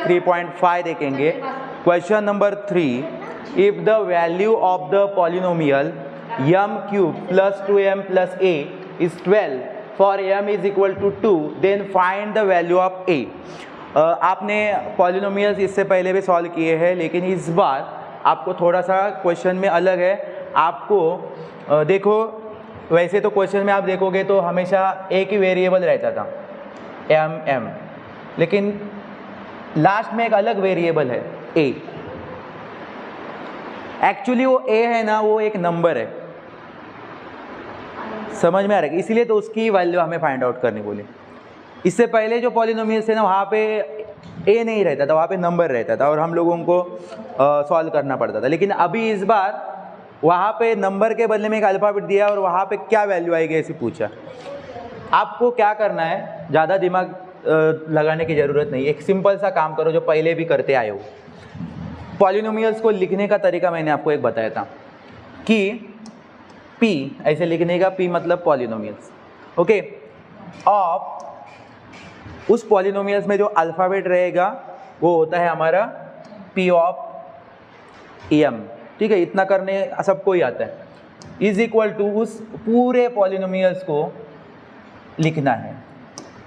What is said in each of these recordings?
3.5 देखेंगे। Question number 3, if the value of the polynomial m cube plus 2m plus a is 12 for m is equal to 2 then find the value of a। आपने polynomials इससे पहले भी solve किए हैं, लेकिन इस बार आपको थोड़ा सा क्वेश्चन में अलग है। आपको देखो, वैसे तो क्वेश्चन में आप देखोगे तो हमेशा एक ही वेरिएबल रहता था m, लेकिन लास्ट में एक अलग वेरिएबल है a। एक्चुअली वो a है ना, वो एक नंबर है, समझ में आ रहा है, इसीलिए तो उसकी वैल्यू हमें फाइंड आउट करनी बोली। इससे पहले जो पॉलिनोमियल्स थे ना, वहाँ पे a नहीं रहता था, वहाँ पे नंबर रहता था और हम लोगों को सॉल्व करना पड़ता था। लेकिन अभी इस बार वहाँ पे नंबर के बदले में एक अल्फ़ाबेट दिया और वहाँ पे क्या वैल्यू आएगी ऐसे पूछा। आपको क्या करना है, ज़्यादा दिमाग लगाने की ज़रूरत नहीं, एक सिंपल सा काम करो जो पहले भी करते आए हो। पॉलिनोमियल्स को लिखने का तरीका मैंने आपको एक बताया था कि p ऐसे लिखने का, p मतलब पॉलिनोमियल्स, ओके। ऑफ उस पॉलिनोमियल्स में जो अल्फ़ाबेट रहेगा वो होता है हमारा p ऑफ m, ठीक है। इतना करने सबको ही आता है। इज इक्वल टू उस पूरे पॉलिनोमियल्स को लिखना है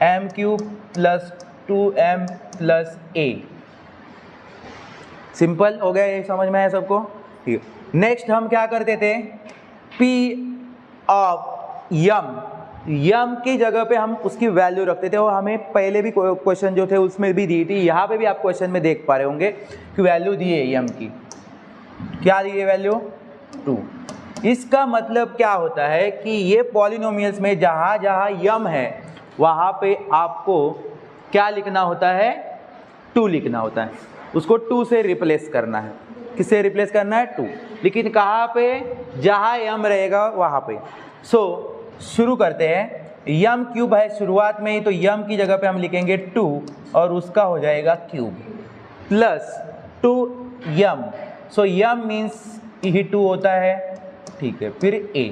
m cube plus 2m plus a। Simple हो गया, ये समझ में आया सबको, ठीक है। नेक्स्ट हम क्या करते थे, p ऑफ m की जगह पे हम उसकी वैल्यू रखते थे और हमें पहले भी क्वेश्चन जो थे उसमें भी दी थी, यहाँ पे भी आप क्वेश्चन में देख पा रहे होंगे कि वैल्यू दी है m की, क्या दी है वैल्यू 2। इसका मतलब क्या होता है कि ये पॉलिनोमियल्स में जहाँ जहाँ m है वहाँ पे आपको क्या लिखना होता है, 2 लिखना होता है। उसको 2 से रिप्लेस करना है। किससे रिप्लेस करना है, 2। लेकिन कहाँ पे, जहाँ m रहेगा वहाँ पे। सो शुरू करते हैं। m क्यूब है शुरुआत में ही, तो m की जगह पे हम लिखेंगे 2 और उसका हो जाएगा cube plus 2m। So m means he 2 होता है, ठीक है। फिर a।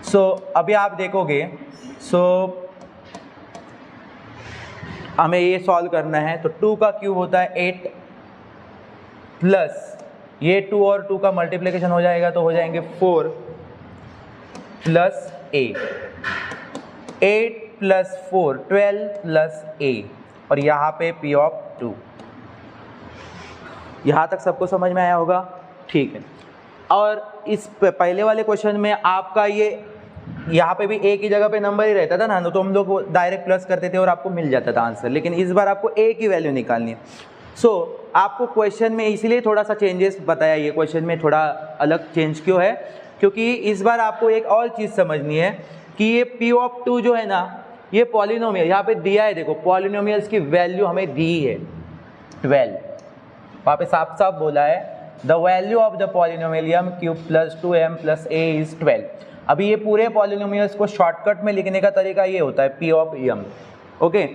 सो अभी आप देखोगे, सो हमें ये सॉल्व करना है, तो 2 का क्यूब होता है 8 प्लस ये 2 और 2 का मल्टीप्लिकेशन हो जाएगा तो हो जाएंगे 4 plus a। 8 plus 4 12 plus a और यहाँ पे p ऑफ 2। यहाँ तक सबको समझ में आया होगा, ठीक है। और इस पहले वाले क्वेश्चन में आपका ये यहाँ पे भी a की जगह पे नंबर ही रहता था ना, तो हम लोग डायरेक्ट प्लस करते थे और आपको मिल जाता था आंसर। लेकिन इस बार आपको a की वैल्यू निकालनी है। सो आपको क्वेश्चन में इसीलिए थोड़ा सा चेंजेस बताया, ये क्वेश्चन में थोड़ा अलग चेंज क्यों है, क्योंकि इस बार आपको एक और चीज़ समझनी है कि ये p ऑफ 2 जो है ना, ये पॉलिनोमियल यहाँ पे दिया है। देखो पॉलिनोमियल्स की वैल्यू हमें दी है 12, वहाँ पे साफ साफ बोला है the value of the polynomial m cube plus 2m plus a is 12। अभी ये पूरे पॉलिनोमियल्स को शॉर्टकट में लिखने का तरीका ये होता है p ऑफ m, ओके।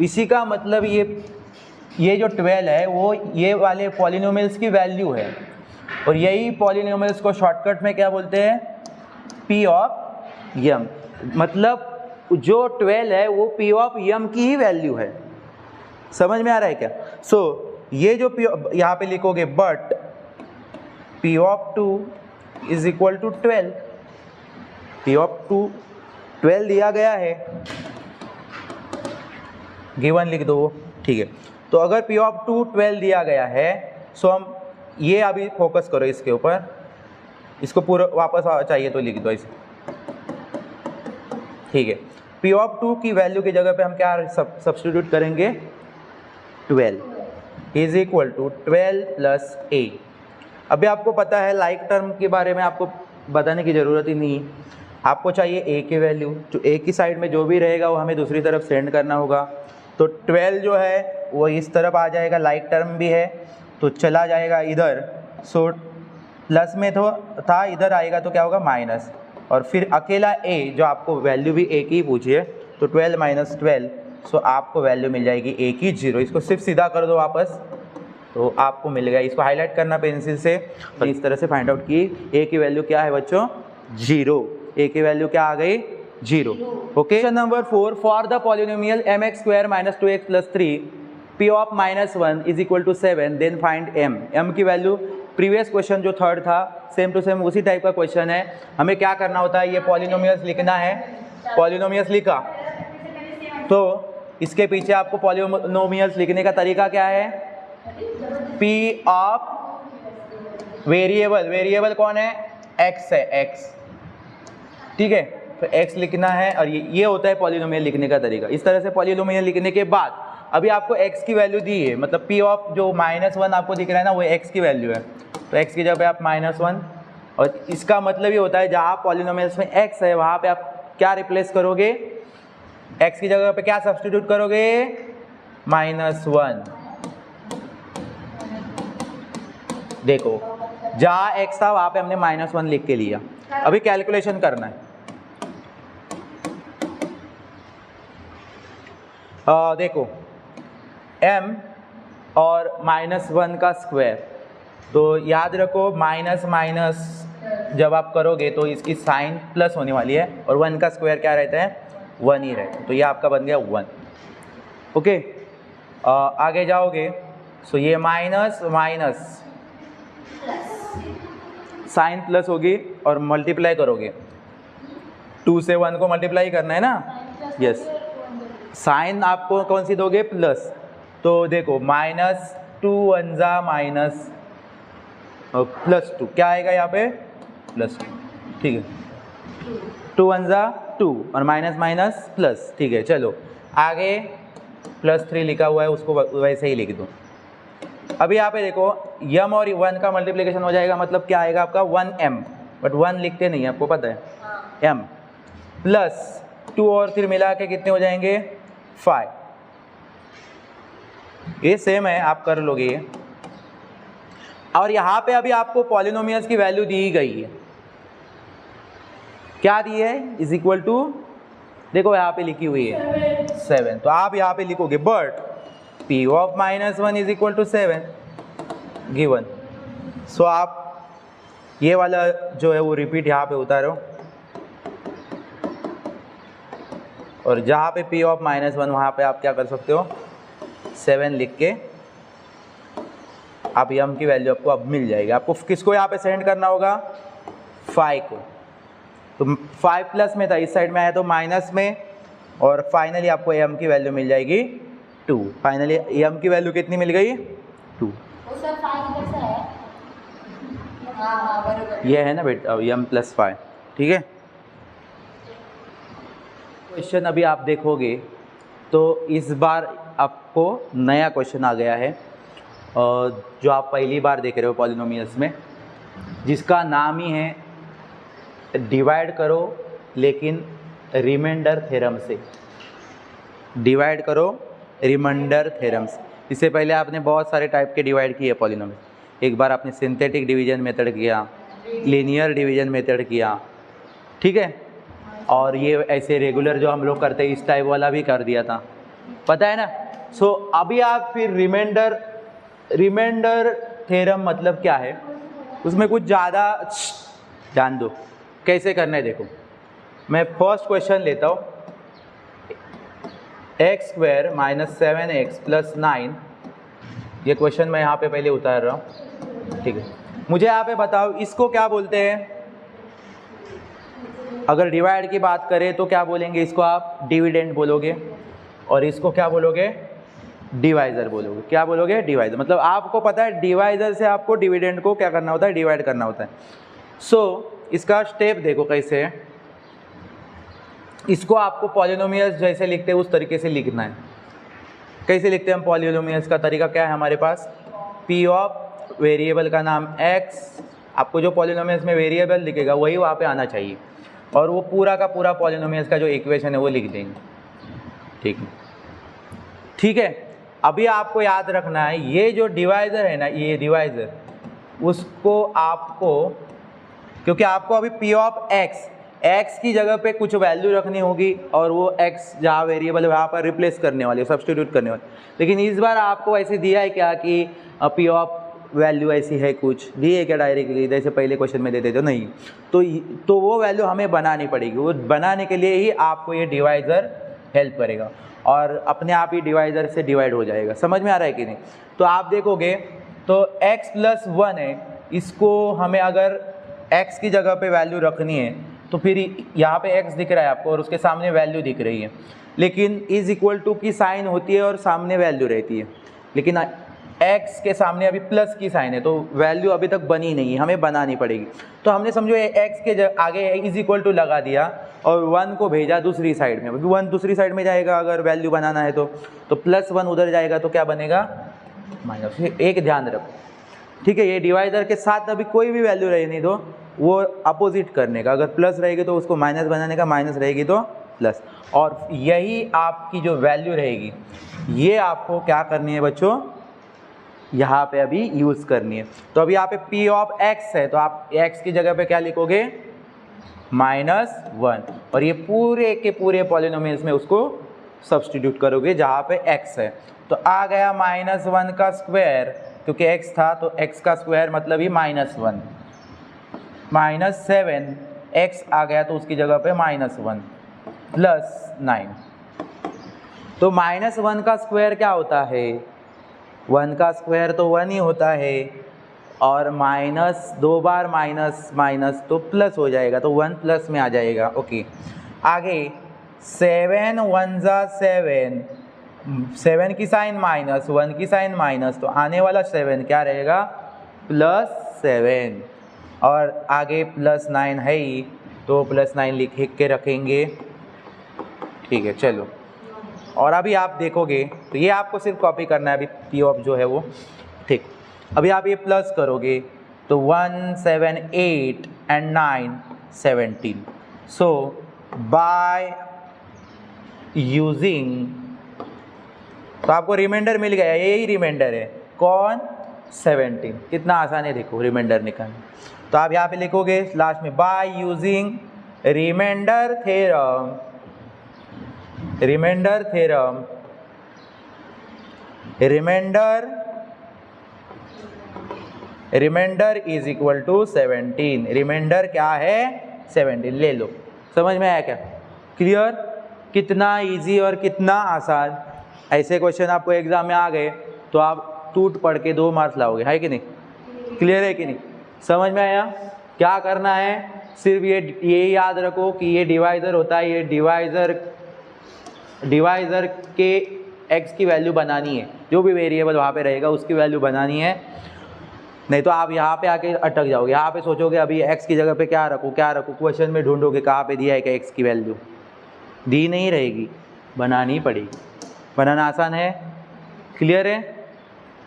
इसी का मतलब ये जो 12 है वो ये वाले पॉलिनोमियल्स की वैल्यू है, और यही पॉलिनोमियल्स को शॉर्टकट में क्या बोलते हैं, p ऑफ m। मतलब जो 12 है वो p ऑफ m की ही वैल्यू है। समझ में आ रहा है क्या? सो ये जो यहाँ पे लिखोगे, but p of 2 is equal to 12। p of 2 12 दिया गया है, गिवन लिख दो, ठीक है। तो अगर p ऑफ 2 12 दिया गया है, सो हम ये अभी फोकस करो इसके ऊपर, इसको पूरा वापस चाहिए तो लिख दो इसे, ठीक है। p ऑफ 2 की वैल्यू की जगह पे हम क्या सब्स्टिट्यूट करेंगे, 12 is equal to 12 plus a। अभी आपको पता है लाइक टर्म के बारे में आपको बताने की ज़रूरत ही नहीं है। आपको चाहिए a की वैल्यू, जो a की साइड में जो भी रहेगा वो हमें दूसरी तरफ सेंड करना होगा। तो 12 जो है वो इस तरफ आ जाएगा, लाइक टर्म भी है तो चला जाएगा इधर। सो प्लस में तो था, इधर आएगा तो क्या होगा माइनस, और फिर अकेला a जो आपको वैल्यू भी a की पूछी है, तो 12 माइनस 12, सो आपको वैल्यू मिल जाएगी a की 0। इसको सिर्फ सीधा कर दो वापस तो आपको मिल गया। इसको हाईलाइट करना पेंसिल से, और इस तरह से फाइंड आउट की a की वैल्यू क्या है बच्चों, 0। a की वैल्यू क्या आ गई, 0, okay. Question number 4, for the polynomial mx square minus 2x plus 3 P of -1 is equal to 7, then find m। m की वैल्यू प्रीवियस क्वेश्चन जो थर्ड था सेम टू सेम उसी टाइप का क्वेश्चन है। हमें क्या करना होता है, ये पॉलिनोमियल्स लिखना है। पॉलिनोमियल्स लिखा तो इसके पीछे आपको पॉलिनोमियल्स लिखने का तरीका क्या है, P ऑफ वेरिएबल कौन है, x है, x, ठीक है। तो x लिखना है और ये होता है पॉलिनोमियल लिखने का तरीका। इस तरह से पॉलिनोमियल लिखने के बाद अभी आपको x की वैल्यू दी है, मतलब P ऑफ जो -1 आपको दिख रहा है ना, वो x की वैल्यू है। तो x की जगह पे आप -1, और इसका मतलब ये होता है जहाँ पॉलिनोमियल्स में x है वहाँ पे आप क्या रिप्लेस करोगे, x की जगह पे क्या सब्स्टिट्यूट करोगे, -1। देखो जहाँ x था वहाँ पे हमने -1 लिख के लिया। अभी कैलकुलेशन करना है। देखो m और -1 का स्क्वायर, तो याद रखो माइनस माइनस जब आप करोगे तो इसकी साइन प्लस होने वाली है, और 1 का स्क्वायर क्या रहता है, 1 ही रहता है। तो ये आपका बन गया 1। ओके, आगे जाओगे सो ये माइनस माइनस साइन प्लस होगी और मल्टीप्लाई करोगे, 2 से 1 को मल्टीप्लाई करना है ना, यस। साइन आपको कौन सी दोगे, प्लस। तो देखो -2 1 जा माइनस +2, क्या आएगा यहाँ पे, +2, ठीक है। 2 1 जा 2 और माइनस माइनस प्लस, ठीक है। चलो आगे +3 लिखा हुआ है, उसको वैसे ही लिख दो। अभी यहाँ पे देखो m और 1 का मल्टीप्लिकेशन हो जाएगा, मतलब क्या आएगा आपका 1m, बट 1 लिखते नहीं है, आपको पता है, m प्लस 2 और 3 मिला के कितने हो जाएंगे, 5। ये सेम है, आप कर लोगे ये। और यहाँ पे अभी आपको पॉलिनोमियल्स की वैल्यू दी गई है, क्या दी है, इज इक्वल टू, देखो यहाँ पे लिखी हुई है 7। तो आप यहाँ पे लिखोगे but P of -1 is equal to 7 given. So आप ये वाला जो है वो रिपीट यहाँ पे उतारो, और जहाँ पे P ऑफ -1 वहाँ पे आप क्या कर सकते हो, 7 लिख के आप m की वैल्यू आपको अब मिल जाएगी। आपको किसको यहाँ पे सेंड करना होगा, 5 को। तो 5 प्लस में था, इस साइड में आया तो माइनस में, और फाइनली आपको m की वैल्यू मिल जाएगी 2। फाइनली m की वैल्यू कितनी मिल गई, 2। ये है ना बेटा m + 5, ठीक है। क्वेश्चन अभी आप देखोगे तो इस बार आपको नया क्वेश्चन आ गया है, जो आप पहली बार देख रहे हो पॉलिनोमियल्स में, जिसका नाम ही है डिवाइड करो लेकिन रिमाइंडर थ्योरम से। डिवाइड करो रिमाइंडर थ्योरम से। इससे पहले आपने बहुत सारे टाइप के डिवाइड किए पॉलिनोमियल। एक बार आपने सिंथेटिक डिवीजन मेथड किया, लीनियर डिवीजन मेथड किया, ठीक है, और ये ऐसे रेगुलर जो हम लोग करते हैं इस टाइप वाला भी कर दिया था, पता है ना। सो अभी आप फिर रिमाइंडर थ्योरम मतलब क्या है, उसमें कुछ ज़्यादा ध्यान दो कैसे करना है। देखो मैं फर्स्ट क्वेश्चन लेता हूँ, x² - 7x + 9, ये क्वेश्चन मैं यहाँ पे पहले उतार रहा हूँ, ठीक है। मुझे यहाँ पे बताओ इसको क्या बोलते हैं। अगर डिवाइड की बात करें तो क्या बोलेंगे, इसको आप डिविडेंड बोलोगे, और इसको क्या बोलोगे, डिवाइज़र बोलोगे। क्या बोलोगे, डिवाइज़र। मतलब आपको पता है डिवाइज़र से आपको डिविडेंड को क्या करना होता है, डिवाइड करना होता है। सो इसका स्टेप देखो कैसे है। इसको आपको पॉलिनोमियल्स जैसे लिखते हैं उस तरीके से लिखना है। कैसे लिखते हैं हम पॉलिनोमियल्स का तरीका क्या है हमारे पास, P ऑफ वेरिएबल का नाम x, आपको जो पॉलिनोमियल्स में वेरिएबल लिखेगा वही वहाँ पे आना चाहिए, और वो पूरा का पूरा पॉलिनोमियल्स का जो इक्वेशन है वो लिख देंगे, ठीक है, ठीक है। अभी आपको याद रखना है ये जो डिवाइज़र है ना, ये डिवाइज़र, उसको आपको, क्योंकि आपको अभी P ऑफ x की जगह पे कुछ वैल्यू रखनी होगी, और वो x जहाँ वेरिएबल है वहाँ पर रिप्लेस करने वाले, सब्स्टिट्यूट करने वाले। लेकिन इस बार आपको ऐसे दिया है क्या कि P ऑफ वैल्यू ऐसी है, कुछ दी है क्या डायरेक्टली, जैसे पहले क्वेश्चन में देते थे, नहीं। तो वो वैल्यू हमें बनानी पड़ेगी। वो बनाने के लिए ही आपको ये डिवाइज़र हेल्प करेगा। और अपने आप ही डिवाइडर से डिवाइड हो जाएगा। समझ में आ रहा है कि नहीं? तो आप देखोगे तो x + 1 है, इसको हमें अगर x की जगह पे वैल्यू रखनी है तो फिर यहाँ पे x दिख रहा है आपको और उसके सामने वैल्यू दिख रही है, लेकिन = की साइन होती है और सामने वैल्यू रहती है, लेकिन x के सामने अभी प्लस की साइन है तो वैल्यू अभी तक बनी नहीं है, हमें बनानी पड़ेगी। तो हमने समझो x के आगे = लगा दिया और 1 को भेजा दूसरी साइड में, क्योंकि 1 दूसरी साइड में जाएगा अगर वैल्यू बनाना है तो +1 उधर जाएगा तो क्या बनेगा माइनस। एक ध्यान रखो, ठीक है? ये डिवाइडर के साथ अभी कोई भी वैल्यू रहने दो, वो अपोजिट करने का, अगर प्लस रहेगी तो उसको माइनस बनाने का, माइनस रहेगी तो प्लस, और यही आपकी जो वैल्यू रहेगी ये आपको क्या करनी है बच्चों, यहाँ पे अभी यूज़ करनी है। तो अभी यहाँ पे P ऑफ x है तो आप x की जगह पे क्या लिखोगे -1, और ये पूरे के पूरे पॉलिनोमियल्स में उसको सब्स्टिट्यूट करोगे जहाँ पे x है। तो आ गया -1 का स्क्वायर, क्योंकि x था तो x का स्क्वायर मतलब ही -1, -7 x आ गया तो उसकी जगह पे -1 +9। तो -1 का स्क्वायर क्या होता है, 1 का स्क्वायर तो 1 ही होता है, और माइनस 2 बार माइनस माइनस तो प्लस हो जाएगा, तो 1 प्लस में आ जाएगा। ओके, आगे 7 1 ज़ा 7, 7 की साइन माइनस, 1 की साइन माइनस, तो आने वाला 7 क्या रहेगा +7, और आगे +9 है ही तो +9 लिख के रखेंगे। ठीक है, चलो। और अभी आप देखोगे तो ये आपको सिर्फ कॉपी करना है अभी, P ऑफ जो है वो, ठीक। अभी आप ये प्लस करोगे तो 1 7 8 एंड 9 17। सो बाय यूजिंग, तो आपको रिमाइंडर मिल गया, यही रिमाइंडर है, कौन 17। कितना आसान है देखो रिमाइंडर निकालना। तो आप यहाँ पे लिखोगे लास्ट में by using remainder theorem, remainder theorem, remainder = 17। Remainder क्या है 17, ले लो। समझ में आया क्या? क्लियर? कितना इजी और कितना आसान। ऐसे क्वेश्चन आपको एग्जाम में आ गए तो आप टूट पड़ के 2 मार्क्स लाओगे, है कि नहीं? क्लियर है कि नहीं? समझ में आया? क्या करना है, सिर्फ ये याद रखो कि ये डिवाइज़र होता है, ये डिवाइज़र के x की वैल्यू बनानी है, जो भी वेरिएबल वहाँ पे रहेगा उसकी वैल्यू बनानी है, नहीं तो आप यहाँ पे आके अटक जाओगे। यहाँ पे सोचोगे अभी x की जगह पे क्या रखूँ, क्वेश्चन में ढूंढोगे कहाँ पे दिया है कि x की वैल्यू दी नहीं रहेगी, बनानी पड़ेगी। बनाना आसान है, क्लियर है?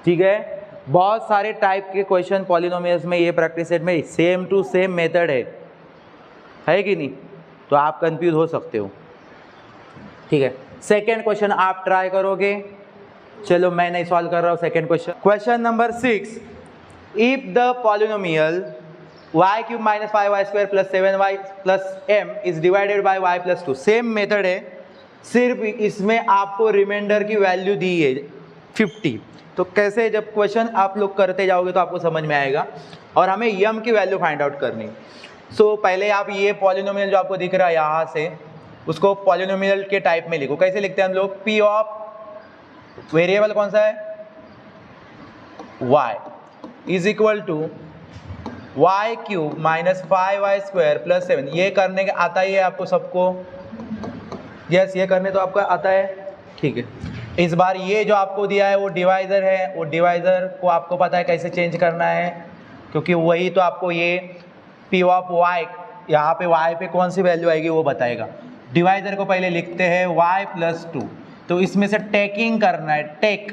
ठीक है। बहुत सारे टाइप के क्वेश्चन पॉलिनोमियल्स में ये प्रैक्टिस सेट में सेम टू सेम मेथड है कि नहीं? तो आप कंफ्यूज हो सकते हो, ठीक है। सेकेंड क्वेश्चन आप ट्राई करोगे, चलो मैं नहीं सॉल्व कर रहा हूँ second question. Question number 6, if the polynomial y³ - 5y² + 7y + m is divided by y + 2, same method है, सिर्फ इसमें आपको रिमाइंडर की वैल्यू दी है 50। तो कैसे, जब क्वेश्चन आप लोग करते जाओगे तो आपको समझ में आएगा, और हमें m की वैल्यू फाइंड आउट करनी। सो पहले आप ये पॉलिनोमियल जो आपको दिख रहा है यहाँ से, उसको पॉलिनोमियल के टाइप में लिखो। कैसे लिखते हैं हम लोग? P ऑफ वेरिएबल कौन सा है y = y³ - 5y² + 7। ये करने का आता ही है आपको सबको, यस ये करने तो आपका आता है, ठीक है। इस बार ये जो आपको दिया है वो डिवाइज़र है, वो डिवाइज़र को आपको पता है कैसे चेंज करना है, क्योंकि वही तो आपको ये P ऑफ y, यहाँ पे y पे कौन सी वैल्यू आएगी वो बताएगा। डिवाइज़र को पहले लिखते हैं y + 2, तो इसमें से टेकिंग करना है, टेक।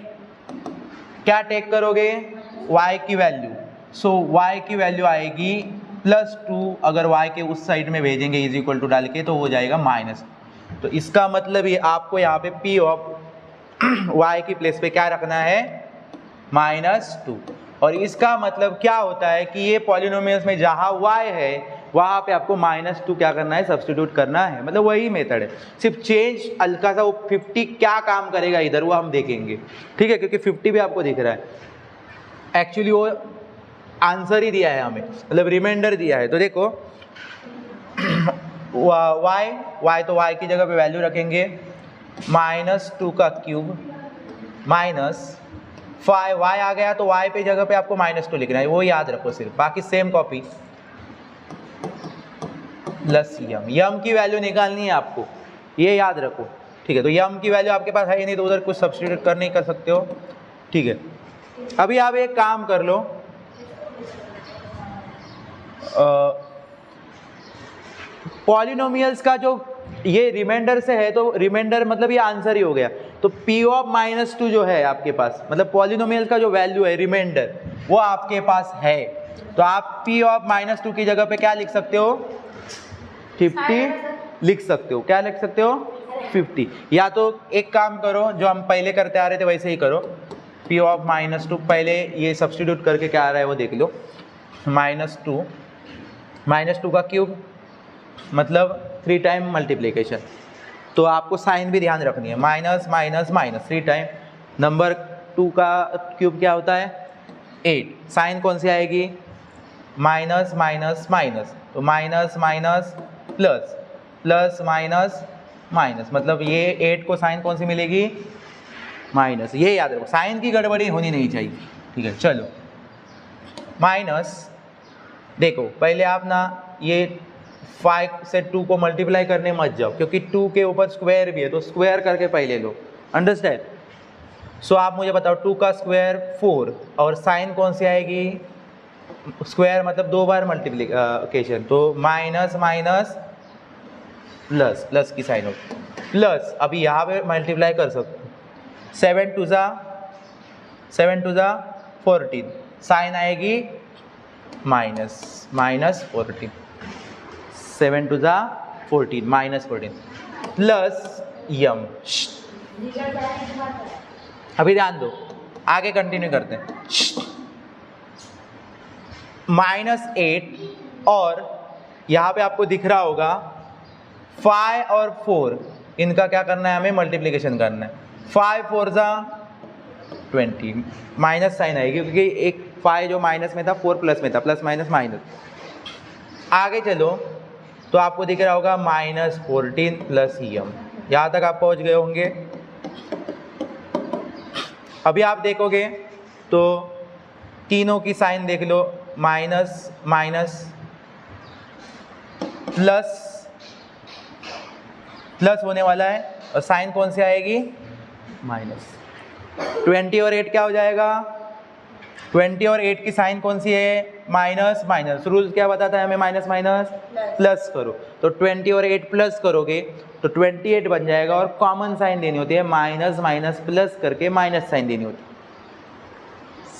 क्या टेक करोगे? y की वैल्यू। सो y की वैल्यू आएगी +2, अगर y के उस साइड में भेजेंगे = डाल के तो हो जाएगा माइनस। तो इसका मतलब ये आपको यहाँ पे P ऑफ y की प्लेस पे क्या रखना है -2, और इसका मतलब क्या होता है कि ये पॉलिनोमियल्स में जहाँ y है वहाँ पे आपको -2 क्या करना है, सब्स्टिट्यूट करना है। मतलब वही मेथड है, सिर्फ चेंज हल्का सा, वो 50 क्या काम करेगा इधर वो हम देखेंगे, ठीक है, क्योंकि 50 भी आपको दिख रहा है। एक्चुअली वो आंसर ही दिया है हमें, मतलब रिमाइंडर दिया है। तो देखो y तो y की जगह पे वैल्यू रखेंगे -2 का क्यूब माइनस 5 y आ गया तो y पे जगह पे आपको -2 लिखना है, वो याद रखो सिर्फ, बाकी सेम कॉपी प्लस यम की वैल्यू निकालनी है आपको, ये याद रखो, ठीक है। तो यम की वैल्यू आपके पास है ही नहीं तो उधर कुछ सब्स्टिट्यूट कर नहीं कर सकते हो, ठीक है। अभी आप एक काम कर लो, पॉलिनोमियल्स का जो ये रिमाइंडर से है तो रिमाइंडर मतलब ये आंसर ही हो गया, तो p ऑफ -2 जो है आपके पास, मतलब पॉलिनोमियल का जो वैल्यू है रिमाइंडर वो आपके पास है, तो आप p ऑफ -2 की जगह पे क्या लिख सकते हो, 50 लिख सकते हो। क्या लिख सकते हो, 50। या तो एक काम करो, जो हम पहले करते आ रहे थे वैसे ही करो, p ऑफ -2 पहले ये सब्स्टिट्यूट करके क्या आ रहा है वो देख लो, -2 का क्यूब मतलब 3 टाइम मल्टीप्लिकेशन, तो आपको साइन भी ध्यान रखनी है, minus minus minus 3 time, number 2 का क्यूब क्या होता है 8, साइन कौन सी आएगी माइनस माइनस माइनस, तो minus minus plus, plus minus minus, मतलब ये 8 को साइन कौन सी मिलेगी माइनस, ये याद रखो, साइन की गड़बड़ी होनी नहीं चाहिए, ठीक है। चलो माइनस, देखो पहले आप ना ये 5 से 2 को मल्टीप्लाई करने मत जाओ, क्योंकि 2 के ऊपर स्क्वायर भी है तो स्क्वायर करके पहले लो, अंडरस्टैंड। सो आप मुझे बताओ 2 का स्क्वायर 4 और साइन कौन सी आएगी, स्क्वायर मतलब 2 बार मल्टीप्लिकेशन, तो माइनस माइनस प्लस, प्लस की साइन होगी प्लस, अभी यहाँ पे मल्टीप्लाई कर सकते हो, 7 टू ज़ा 14, साइन आएगी माइनस माइनस 14, 7 टू ज़ा 14 माइनस 14 प्लस यम। अभी ध्यान दो, आगे कंटिन्यू करते हैं, -8 और यहाँ पे आपको दिख रहा होगा 5 और 4, इनका क्या करना है, हमें मल्टीप्लिकेशन करना है, 5 4 ज़ा 20, माइनस साइन आएगी क्योंकि एक 5 जो माइनस में था 4 प्लस में था, प्लस माइनस माइनस। आगे चलो तो आपको दिख रहा होगा -14 प्लस यम, यहाँ तक आप पहुँच गए होंगे। अभी आप देखोगे तो तीनों की साइन देख लो, माइनस माइनस प्लस, प्लस होने वाला है और साइन कौन सी आएगी माइनस, 20 और 8 क्या हो जाएगा, 20 और 8 की साइन कौन सी है माइनस माइनस, रूल क्या बताता है हमें, माइनस माइनस प्लस करो, तो 20 और 8 प्लस करोगे तो 28 बन जाएगा और कॉमन साइन देनी होती है, माइनस माइनस प्लस करके माइनस साइन देनी होती है।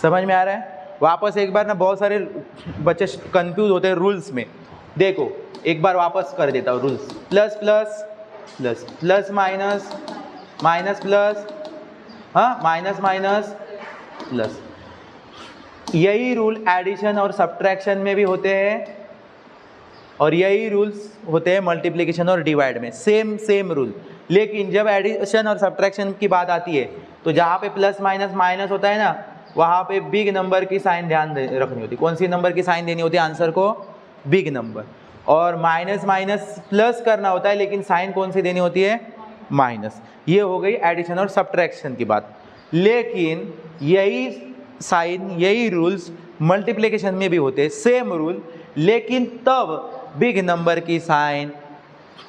समझ में आ रहा है? वापस एक बार ना, बहुत सारे बच्चे कंफ्यूज होते हैं रूल्स में, देखो एक बार वापस कर देता हूँ rules, plus plus plus, plus minus minus plus, हाँ माइनस माइनस प्लस, यही रूल एडिशन और सब्ट्रैक्शन में भी होते हैं और यही रूल्स होते हैं मल्टीप्लिकेशन और डिवाइड में, सेम रूल। लेकिन जब एडिशन और सब्ट्रैक्शन की बात आती है तो जहाँ पे प्लस माइनस माइनस होता है ना, वहाँ पे बिग नंबर की साइन ध्यान रखनी होती है। कौन सी नंबर की साइन देनी होती है आंसर को, बिग नंबर। और माइनस माइनस प्लस करना होता है लेकिन साइन कौन सी देनी होती है, माइनस। ये हो गई एडिशन और सब्ट्रैक्शन की बात। लेकिन यही साइन, यही रूल्स मल्टीप्लिकेशन में भी होते हैं, सेम रूल, लेकिन तब बिग नंबर की साइन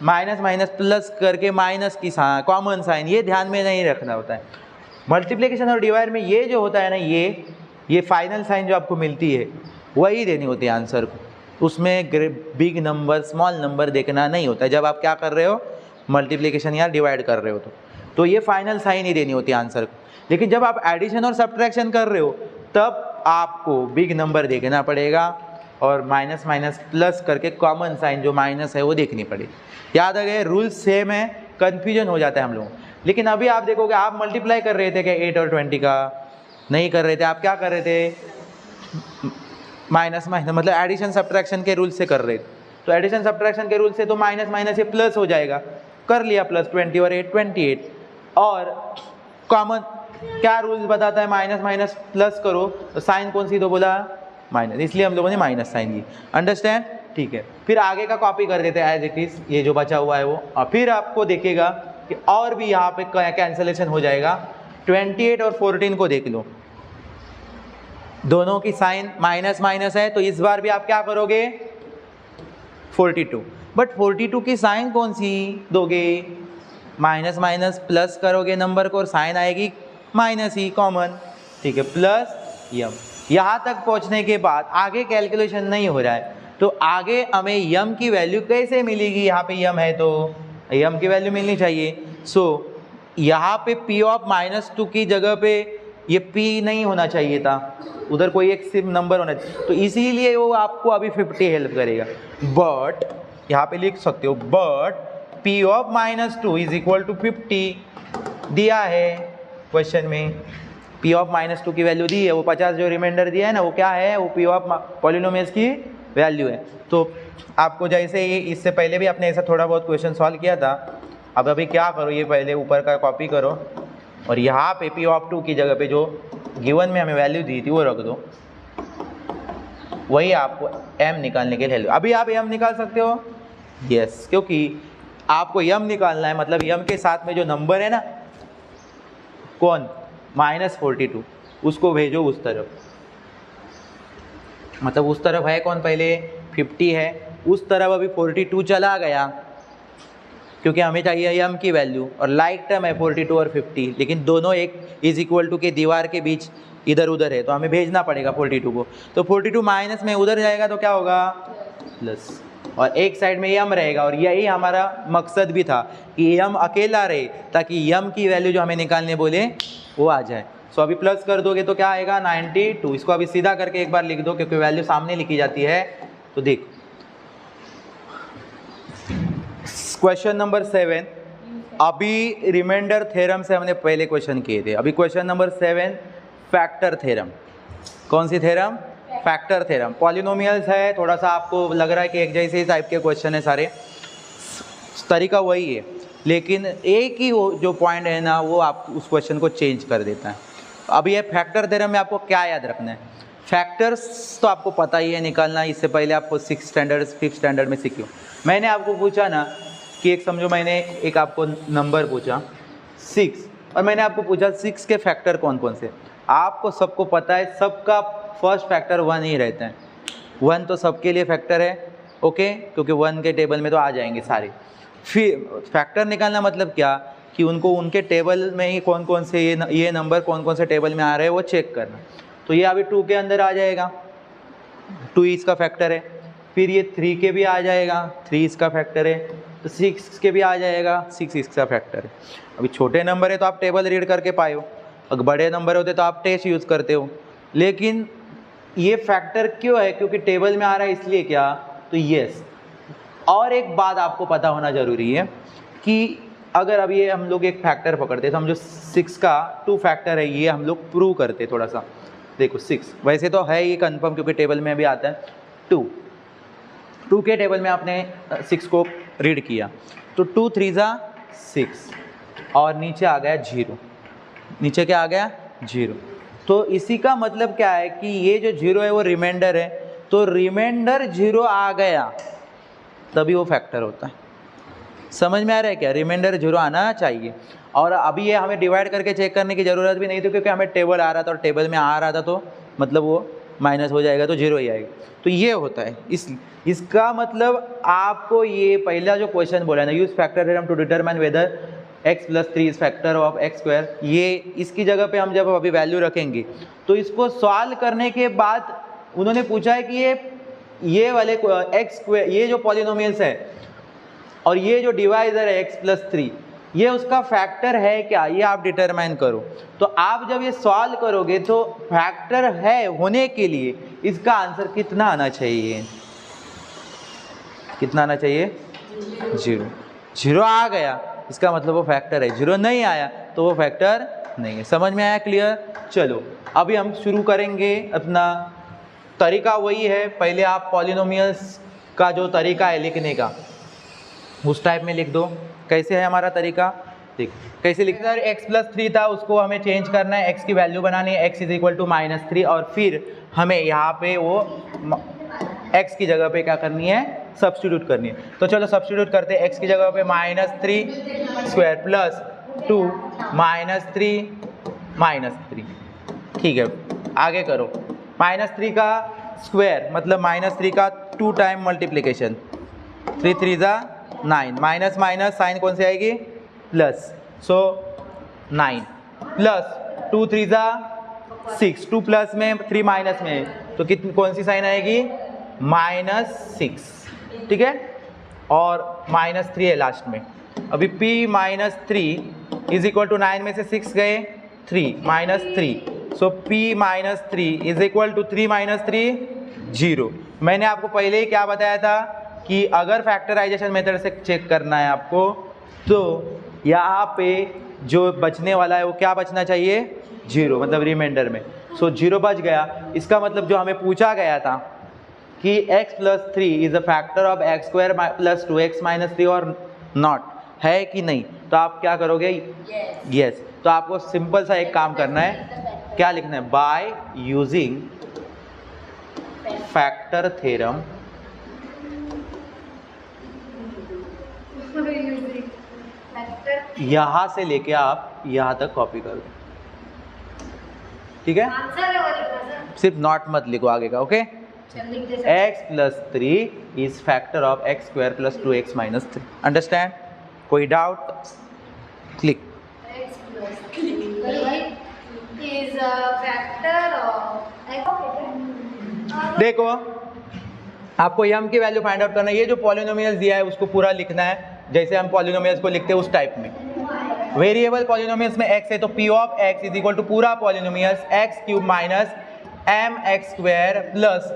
माइनस माइनस प्लस करके माइनस की साइन, कॉमन साइन, ये ध्यान में नहीं रखना होता है। मल्टीप्लिकेशन और डिवाइड में ये जो होता है ना, ये फाइनल साइन जो आपको मिलती है वही देनी होती है आंसर को, उसमें बिग नंबर स्मॉल नंबर देखना नहीं होता है जब आप क्या कर रहे हो, मल्टीप्लिकेशन या डिवाइड कर रहे हो तो ये फाइनल साइन ही देनी होती है आंसर को। लेकिन जब आप एडिशन और सब्ट्रैक्शन कर रहे हो तब आपको बिग नंबर देखना पड़ेगा और माइनस माइनस प्लस करके कॉमन साइन जो माइनस है वो देखनी पड़ेगी। याद आ गए, रूल सेम है, कन्फ्यूजन हो जाता है हम लोगों। लेकिन अभी आप देखोगे, आप मल्टीप्लाई कर रहे थे क्या 8 और 20 का, नहीं कर रहे थे, आप क्या कर रहे थे, माइनस माइनस, मतलब एडिशन सब्ट्रैक्शन के रूल से कर रहे थे। तो एडिशन सब्ट्रैक्शन के रूल से तो माइनस माइनस ये प्लस हो जाएगा, कर लिया प्लस, 20 और 8 28। और कॉमन क्या रूल्स बताता है, माइनस माइनस प्लस करो तो साइन कौन सी दो बोला, माइनस, इसलिए हम लोगों ने माइनस साइन दी। अंडरस्टैंड? ठीक है, फिर आगे का कॉपी कर देते हैं एज इट इज, ये जो बचा हुआ है वो। और फिर आपको देखेगा कि और भी यहाँ पे कैंसलेशन हो जाएगा। 28 और 14 को देख लो, दोनों की साइन माइनस माइनस है, तो इस बार भी आप क्या करोगे 42, बट 42 की साइन कौन सी दोगे, माइनस माइनस प्लस करोगे नंबर को और साइन आएगी माइनस ही कॉमन, ठीक है, प्लस यम। यहाँ तक पहुँचने के बाद आगे कैलकुलेशन नहीं हो रहा है, तो आगे हमें यम की वैल्यू कैसे मिलेगी, यहाँ पे यम है तो यम की वैल्यू मिलनी चाहिए। सो यहाँ पे p ऑफ -2 की जगह पे ये p नहीं होना चाहिए था, उधर कोई एक सिर्फ नंबर होना चाहिए, तो इसीलिए वो आपको अभी 50 हेल्प करेगा। बट यहाँ पे लिख सकते हो but p of -2 is equal to 50 दिया है क्वेश्चन में, p ऑफ -2 की वैल्यू दी है, वो 50 जो रिमाइंडर दिया है ना वो क्या है, वो p ऑफ पॉलिनोमियल्स की वैल्यू है। तो आपको जैसे ही इससे पहले भी आपने ऐसा थोड़ा बहुत क्वेश्चन सॉल्व किया था, अब अभी क्या करो, ये पहले ऊपर का कॉपी करो और यहाँ पे p ऑफ 2 की जगह पे जो गिवन में हमें वैल्यू दी थी वो रख दो, वही आपको m निकालने के लिए हेल्प। अभी आप m निकाल सकते हो, यस, क्योंकि आपको m निकालना है, मतलब m के साथ में जो नंबर है ना कौन -42, उसको भेजो उस तरफ, मतलब उस तरफ है कौन, पहले 50 है, उस तरफ अभी 42 चला गया, क्योंकि हमें चाहिए m की वैल्यू और लाइक टर्म है 42 और 50, लेकिन दोनों एक इज इक्वल टू के दीवार के बीच इधर उधर है, तो हमें भेजना पड़ेगा 42 को, तो 42 माइनस में उधर जाएगा तो क्या होगा प्लस, और एक साइड में m रहेगा, और यही हमारा मकसद भी था कि m अकेला रहे ताकि m की वैल्यू जो हमें निकालने बोले वो आ जाए। सो अभी प्लस कर दोगे तो क्या आएगा 92, इसको अभी सीधा करके एक बार लिख दो क्योंकि वैल्यू सामने लिखी जाती है। तो देख क्वेश्चन नंबर 7, अभी रिमाइंडर थ्योरम से हमने पहले क्वेश्चन किए थे, अभी क्वेश्चन नंबर 7 फैक्टर थ्योरम। कौन सी थ्योरम, फैक्टर थ्योरम। पॉलिनोमियल्स है, थोड़ा सा आपको लग रहा है कि एक जैसे ही टाइप के क्वेश्चन है सारे, तरीका वही है, लेकिन एक ही वो जो पॉइंट है ना वो आप उस क्वेश्चन को चेंज कर देता है। अभी ये फैक्टर थ्योरम में आपको क्या याद रखना है, फैक्टर्स तो आपको पता ही है निकालना, इससे पहले आपको 6th स्टैंडर्ड 5th स्टैंडर्ड में सीखे हो। मैंने आपको पूछा ना कि एक समझो मैंने एक आपको नंबर पूछा 6, और मैंने आपको पूछा 6 के फैक्टर कौन कौन से, आपको सबको पता है सबका फर्स्ट फैक्टर 1 ही रहता है, 1 तो सबके लिए फैक्टर है, ओके, क्योंकि 1 के टेबल में तो आ जाएंगे सारे। फिर फैक्टर निकालना मतलब क्या कि उनको उनके टेबल में ही कौन कौन से ये नंबर कौन कौन से टेबल में आ रहे हैं वो चेक करना। तो ये अभी 2 के अंदर आ जाएगा, 2 इसका फैक्टर है, फिर ये 3 के भी आ जाएगा, 3 इसका फैक्टर है, तो 6 के भी आ जाएगा, 6 इसका फैक्टर है। अभी छोटे नंबर है तो आप टेबल रीड करके पाए हो, अगर बड़े नंबर होते तो आप टेस्ट यूज़ करते हो, लेकिन ये फैक्टर क्यों है, क्योंकि टेबल में आ रहा है इसलिए क्या, तो यस। और एक बात आपको पता होना ज़रूरी है कि अगर अब ये हम लोग एक फैक्टर पकड़ते तो हम जो 6 का 2 फैक्टर है ये हम लोग प्रूव करते, थोड़ा सा देखो 6 वैसे तो है ये कंफर्म क्योंकि टेबल में भी आता है, 2 के टेबल में आपने 6 को रीड किया तो 2 3 6 और नीचे आ गया 0, नीचे क्या आ गया 0, तो इसी का मतलब क्या है कि ये जो 0 है वो रिमाइंडर है, तो रिमाइंडर 0 आ गया तभी वो फैक्टर होता है। समझ में आ रहा है क्या, रिमाइंडर 0 आना चाहिए। और अभी ये हमें डिवाइड करके चेक करने की ज़रूरत भी नहीं थी क्योंकि हमें टेबल आ रहा था और टेबल में आ रहा था तो मतलब वो माइनस हो जाएगा तो 0 ही आएगा, तो ये होता है। इसका मतलब आपको ये पहला जो क्वेश्चन बोला है ना, use factor theorem to determine whether x + 3 is factor of x², ये इसकी जगह पे हम जब अभी वैल्यू रखेंगे तो इसको सॉल्व करने के बाद उन्होंने पूछा है कि ये वाले x², ये जो पॉलिनोमियल्स है और ये जो डिवाइजर है x + 3 ये उसका फैक्टर है क्या, ये आप डिटरमाइन करो। तो आप जब ये सॉल्व करोगे तो फैक्टर है होने के लिए इसका आंसर कितना आना चाहिए, कितना आना चाहिए 0। 0 आ गया इसका मतलब वो फैक्टर है, 0 नहीं आया तो वो फैक्टर नहीं है। समझ में आया, क्लियर। चलो अभी हम शुरू करेंगे अपना तरीका वही है, पहले आप पॉलिनोमियल्स का जो तरीका है लिखने का उस टाइप में लिख दो। कैसे है हमारा तरीका, देख कैसे लिखते हैं, x + 3 था उसको हमें चेंज करना है, x की वैल्यू बनानी है, x = -3 और फिर हमें यहाँ पे वो x की जगह पे क्या करनी है सब्स्टिट्यूट करनी है। तो चलो सब्स्टिट्यूट करते हैं, x की जगह पे -3 स्क्वायर प्लस 2 -3 ठीक है, आगे करो। -3 का स्क्वायर मतलब -3 का 2 टाइम मल्टीप्लिकेशन, 3 3 जा 9, माइनस माइनस साइन कौन सी आएगी प्लस, सो 9 प्लस 2 3 जा 6, 2 प्लस में 3 माइनस में, तो कितनी कौन सी साइन आएगी -6, ठीक है, और -3 है लास्ट में। अभी p -3 इज इक्वल टू 9 में से 6 गए 3 -3, सो p -3 इज इक्वल टू 3 -3 0। मैंने आपको पहले ही क्या बताया था कि अगर फैक्टराइजेशन मेथड से चेक करना है आपको, तो यहाँ पे जो बचने वाला है वो क्या बचना चाहिए 0, मतलब रिमाइंडर में। सो 0 बच गया, इसका मतलब जो हमें पूछा गया था कि x + 3 is a factor of x² + 2x - 3 और नॉट, है कि नहीं, तो आप क्या करोगे यस। तो आपको सिंपल सा एक काम करना है, क्या लिखना है, बाय यूजिंग फैक्टर थ्योरम यहाँ से लेके आप यहाँ तक कॉपी कर दो, ठीक है, सिर्फ नॉट मत लिखो आगे का, okay. x + 3 is factor of x² + 2x - 3, understand? कोई डाउट? क्लिक। देखो आपको m की वैल्यू फाइंड आउट करना है, ये जो पॉलिनोमियल्स दिया है उसको पूरा लिखना है जैसे हम पॉलिनोमियल्स को लिखते हैं उस टाइप में। वेरिएबल पॉलिनोमियल्स में x है तो p of x is equal to पूरा polynomials x³ minus mx² plus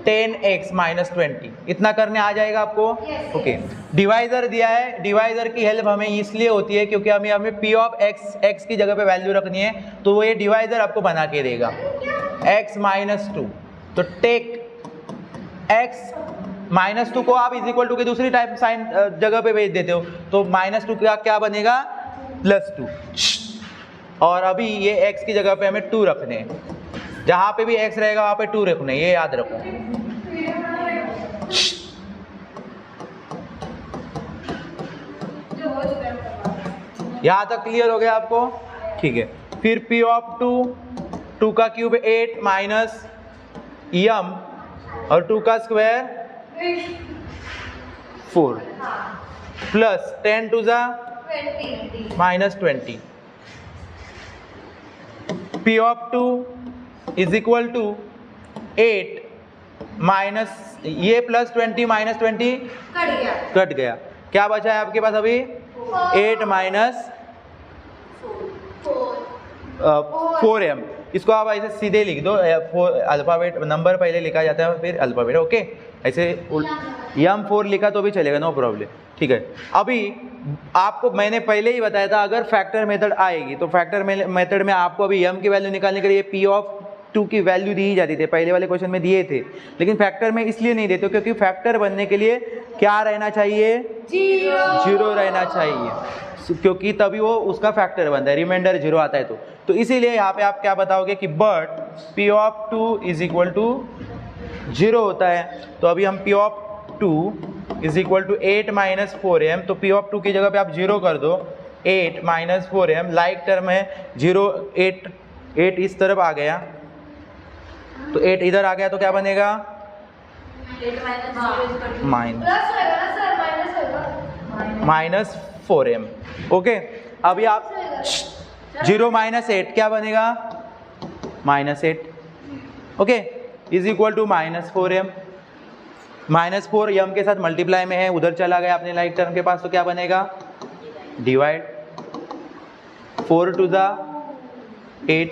10x minus 20, इतना करने आ जाएगा आपको, ओके। डिवाइजर दिया है, डिवाइजर की हेल्प हमें इसलिए होती है क्योंकि हमें p ऑफ x की जगह पे वैल्यू रखनी है, तो वो ये डिवाइजर आपको बना के देगा x - 2, तो टेक x -2 को आप इज इक्वल टू की दूसरी टाइप साइन जगह पे भेज देते हो, तो -2 का क्या बनेगा +2, और अभी ये x की जगह पे हमें 2 रखने हैं, जहाँ पे भी x रहेगा वहाँ पे 2 रखने, ये याद रखो। यहाँ तक क्लियर हो गया आपको, ठीक है। फिर p ऑफ 2 का क्यूब 8 माइनस m और 2 का स्क्वायर 4 प्लस 10 2 जा -20, p of 2 is equal to 8 minus ये प्लस 20 माइनस 20 कट गया, क्या बचा है आपके पास अभी 8 माइनस 4m, इसको आप ऐसे सीधे लिख दो, अल्फाबेट नंबर पहले लिखा जाता है फिर अल्फाबेट, ओके। ऐसे m4 लिखा तो भी चलेगा, नो प्रॉब्लम, ठीक है। अभी आपको मैंने पहले ही बताया था अगर फैक्टर मेथड आएगी तो फैक्टर मेथड में आपको अभी m की वैल्यू निकालने के लिए p ऑफ 2 की वैल्यू दी जाती थी, पहले वाले क्वेश्चन में दिए थे, लेकिन फैक्टर में इसलिए नहीं देते क्योंकि फैक्टर बनने के लिए क्या रहना चाहिए 0 रहना चाहिए, क्योंकि तभी वो उसका फैक्टर बनता है, रिमाइंडर 0 आता है तो इसीलिए यहाँ पे आप क्या बताओगे कि but p of 2 is equal to 0 होता है, तो अभी हम p of 2 is equal to 8 minus 4m, तो p ऑफ 2 की जगह पे आप 0 कर दो, 8 माइनस 4m, लाइक टर्म है 0 8 इस तरफ आ गया, तो 8 इधर आ गया तो क्या बनेगा माइनस 4m, ओके। अभी आप 0 माइनस 8 क्या बनेगा -8, okay, is equal to -4m, -4m के साथ मल्टीप्लाई में है, उधर चला गया अपने लाइक टर्म के पास, तो क्या बनेगा डिवाइड, 4 2 जा 8,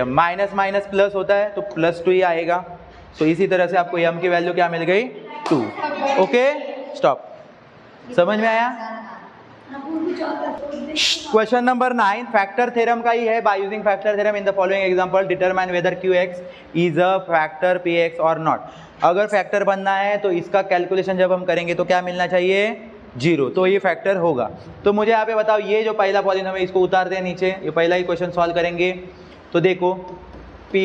माइनस माइनस प्लस होता है तो +2 ही आएगा, तो इसी तरह से आपको m की वैल्यू क्या मिल गई 2, ओके, स्टॉप। समझ में आया? क्वेश्चन नंबर 9 फैक्टर थ्योरम का ही है, by using factor theorem in the following example determine whether qx is a factor px और नॉट। अगर फैक्टर बनना है तो इसका कैलकुलेशन जब हम करेंगे तो क्या मिलना चाहिए 0, तो ये फैक्टर होगा। तो मुझे यहाँ पे बताओ, ये जो पहला पॉलिनोमियल इसको उतारते हैं नीचे, ये पहला ही क्वेश्चन सॉल्व करेंगे, तो देखो P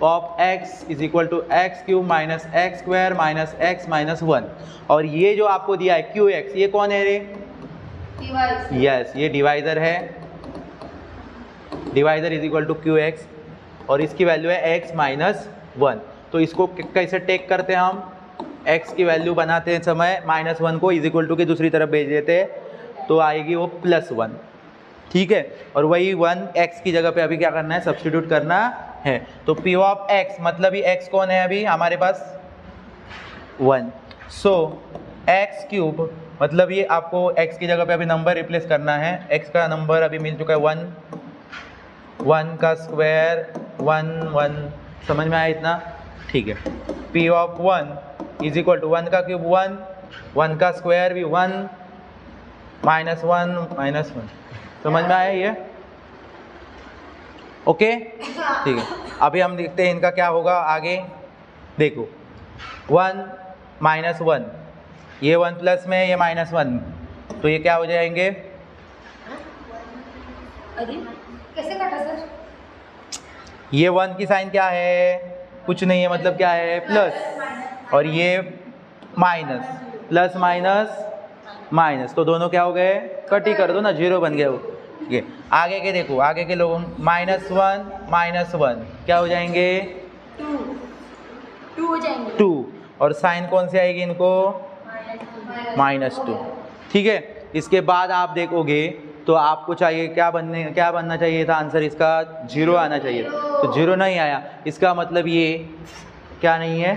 of x is equal to x cube minus x square minus x minus 1। और ये जो आपको दिया है QX, ये कौन है रे? यस, ये डिवाइज़र है। Divisor is equal to QX और इसकी वैल्यू है x माइनस 1। तो इसको कैसे टेक करते हैं हम? x की वैल्यू बनाते हैं समय -1 को इज इक्वल टू की दूसरी तरफ भेज देते हैं, तो आएगी वो +1। ठीक है, और वही 1 x की जगह पे अभी क्या करना है? सब्स्टिट्यूट करना है। तो P ऑफ x मतलब ये x कौन है अभी हमारे पास? 1। सो x क्यूब मतलब ये आपको x की जगह पे अभी नंबर रिप्लेस करना है। x का नंबर अभी मिल चुका है 1, 1 का स्क्वायर 1 1, समझ में आया इतना? ठीक है, P of 1 is equal to 1 का क्यूब 1, 1 का स्क्वायर भी 1, -1 -1। समझ में आया ये? ओके, ठीक है। अभी हम देखते हैं इनका क्या होगा आगे। देखो 1 -1, ये 1 प्लस में, ये -1, तो ये क्या हो जाएंगे? अरे कैसे काटा सर? ये 1 की साइन क्या है? कुछ नहीं है, मतलब क्या है? प्लस, और ये माइनस, प्लस माइनस माइनस, तो दोनों क्या हो गए? कट ही कर दो ना, 0 बन गया वो। ठीक है, आगे के देखो, आगे के लोगों -1 -1 क्या हो जाएंगे? 2 हो जाएंगे। 2, और साइन कौन सी आएगी इनको? -2। ठीक है, इसके बाद आप देखोगे तो आपको चाहिए क्या बनना चाहिए था आंसर इसका? 0 आना चाहिए, तो 0 नहीं आया। इसका मतलब ये क्या नहीं है?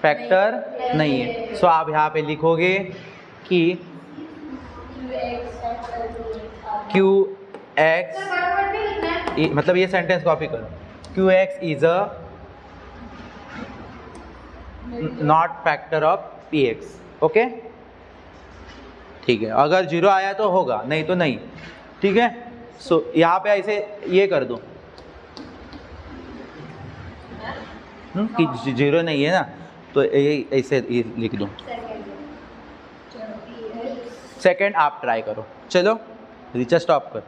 फैक्टर नहीं है। सो आप यहाँ पे लिखोगे कि QX, मतलब ये सेंटेंस कॉपी करो, QX is a not factor of PX। Okay, ठीक है, अगर 0 आया तो होगा, नहीं तो नहीं। ठीक है, सो यहाँ पे ऐसे ये कर दो कि 0 नहीं है ना, तो ऐसे लिख दो। सेकंड आप ट्राई करो, चलो रिचा स्टॉप कर।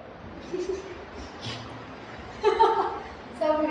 सब